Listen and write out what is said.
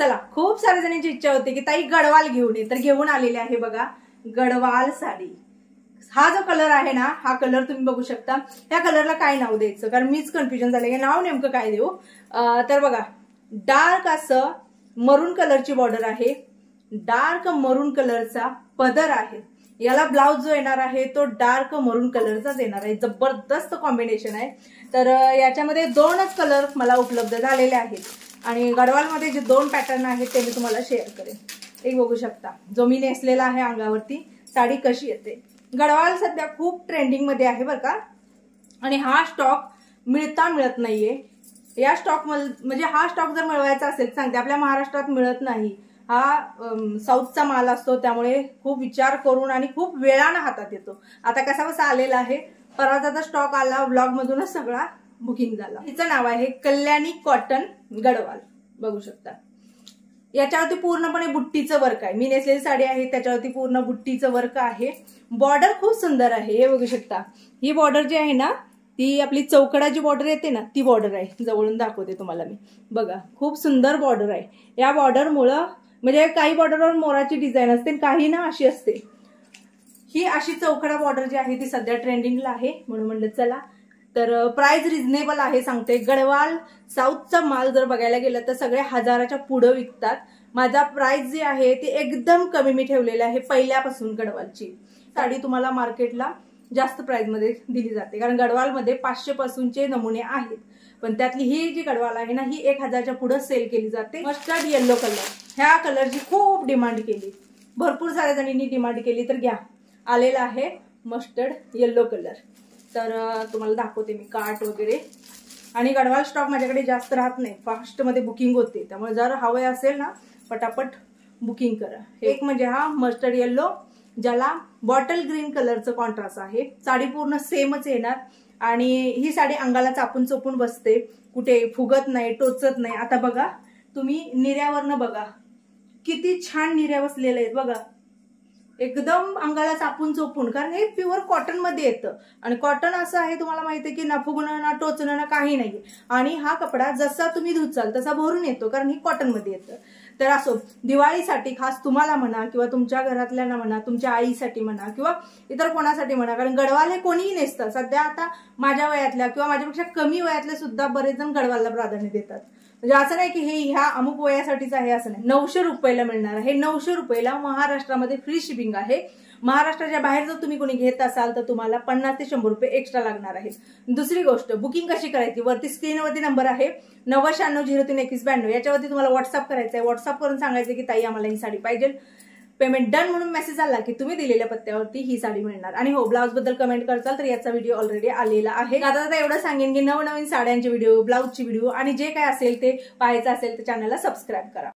चला, खूप साऱ्या जणांची इच्छा होती की ताई गडवाल घेऊन ये, तर घेऊन आलेले आहे बघा गडवाल साडी। हा जो कलर आहे ना, हा कलर तुम्ही बघू शकता। या कलरला काय नाव द्यायचं, कारण मीच कन्फ्युजन झाले की नाव नेमकं काय देऊ। तर बघा, डार्क असं मरून कलरची बॉर्डर आहे, डार्क मरून कलरचा पदर आहे। याला ब्लाउज जो येणार आहे तो डार्क मरून कलरचाच येणार आहे। जबरदस्त कॉम्बिनेशन आहे। तर याच्यामध्ये दोनच कलर मला उपलब्ध झालेले आहेत आणि गडवालमध्ये जे दोन पॅटर्न आहेत ते मी तुम्हाला शेअर करेन। एक बघू शकता, जो मी नेसलेला आहे अंगावरती, साडी कशी येते। गडवाल सध्या खूप ट्रेंडिंग मध्ये आहे बरं का, आणि हा स्टॉक मिळत नाहीये। या स्टॉक म्हणजे हा स्टॉक जर मिळवायचा असेल, सांगते आपल्या महाराष्ट्रात मिळत नाही। हा साऊथचा माल असतो, त्यामुळे खूप विचार करून आणि खूप वेळानं हातात येतो। आता कसा कसा आलेला आहे, परवाचा स्टॉक आला, ब्लॉग मधूनच सगळा बुकिंग झाला। हिचं नाव आहे कल्याणी कॉटन गडवाल, बघू शकता। याच्यावरती पूर्णपणे बुट्टीचं वर्क आहे। मी नेसलेली साडी आहे त्याच्यावरती पूर्ण बुट्टीचं वर्क आहे। बॉर्डर खूप सुंदर आहे, हे बघू शकता। ही बॉर्डर जी आहे ना, ती आपली चौकडाची बॉर्डर येते ना, ती बॉर्डर आहे। जवळून दाखवते तुम्हाला मी, बघा खूप सुंदर बॉर्डर आहे। या बॉर्डरमुळं म्हणजे काही बॉर्डरवर मोराची डिझाईन असते, काही ना अशी असते। ही अशी चौकडा बॉर्डर जी आहे ती सध्या ट्रेंडिंगला आहे, म्हणून म्हणलं चला। तर प्राइस रिझनेबल आहे, सांगते। गडवाल साऊथचा माल जर बघायला गेलं तर सगळे हजाराच्या पुढे विकतात। माझा प्राइस जी आहे ती एकदम कमी मी ठेवलेली आहे पहिल्यापासून। गडवालची साडी तुम्हाला मार्केटला जास्त प्राइस मध्ये दिली जाते, कारण गडवालमध्ये 500 पासूनचे नमुने आहेत, पण त्यातली ही जी गडवाल आहे ना, ही 1000च्या पुढे सेल केली जाते। मस्टर्ड येलो कलर, ह्या कलरची खूप डिमांड केली, भरपूर साऱ्या जणींनी डिमांड केली, तर घ्या, आलेला आहे मस्टर्ड येलो कलर। तर तुम्हाला दाखवते मी कार्ट वगैरे। आणि गडवाल स्टॉक माझ्याकडे जास्त राहत नाही, फास्ट मध्ये बुकिंग होते, त्यामुळे जर हवे असेल ना पटापट बुकिंग करा। एक म्हणजे हा मस्टर्ड येलो, ज्याला बॉटल ग्रीन कलरचं कॉन्ट्रास्ट आहे। साडी पूर्ण सेमच येणार आणि ही साडी अंगाला चापून चोपून बसते, कुठे फुगत नाही, टोचत नाही। आता बघा तुम्ही निर्यावरनं बघा, किती छान निर्या बसलेल्या आहेत बघा, एकदम अंगाला चापून चोपून, कारण हे प्युअर कॉटन मध्ये येतं। आणि कॉटन असं आहे, तुम्हाला माहिती आहे की ना फुगणं ना टोचणं ना काही नाही। आणि हा कपडा जसा तुम्ही धुचाल तसा भरून येतो, कारण ही कॉटन मध्ये येतं। तर असो, दिवाळीसाठी खास तुम्हाला म्हणा किंवा तुमच्या घरातल्यांना म्हणा, तुमच्या आईसाठी म्हणा किंवा इतर कोणासाठी म्हणा, कारण गडवाल हे कोणीही नेसतं। सध्या आता माझ्या वयातल्या किंवा माझ्यापेक्षा कमी वयातले सुद्धा बरेच जण गडवालला प्राधान्य देतात। म्हणजे असं नाही की हे ह्या अमुक वयासाठीच आहे असं नाही। 900 रुपयाला मिळणार आहे, 900 रुपयाला महाराष्ट्रामध्ये फ्री शिपिंग आहे। महाराष्ट्राच्या बाहेर जर तुम्ही कोणी घेत असाल तर तुम्हाला 50 ते 100 रुपये एक्स्ट्रा लागणार आहेत। दुसरी गोष्ट, बुकिंग कशी करायची, वरती स्क्रीनवरती नंबर आहे 9096032192, याच्यावरती तुम्हाला व्हॉट्सअप करायचं आहे। व्हॉट्सअप करून सांगायचं की ताई आम्हाला ही साडी पाहिजे, पेमेंट डन म्हणून मेसेज आला की तुम्ही दिलेल्या पत्त्यावरती ही साडी मिळणार। आणि हो, ब्लाउज बद्दल कमेंट करताल तर याचा व्हिडिओ ऑलरेडी आलेला आहे। आता एवढं सांगेन की नवनवीन साड्यांचे व्हिडिओ, ब्लाउजचे व्हिडिओ आणि जे काय असेल ते पाहायचं असेल तर चॅनलला सबस्क्राईब करा।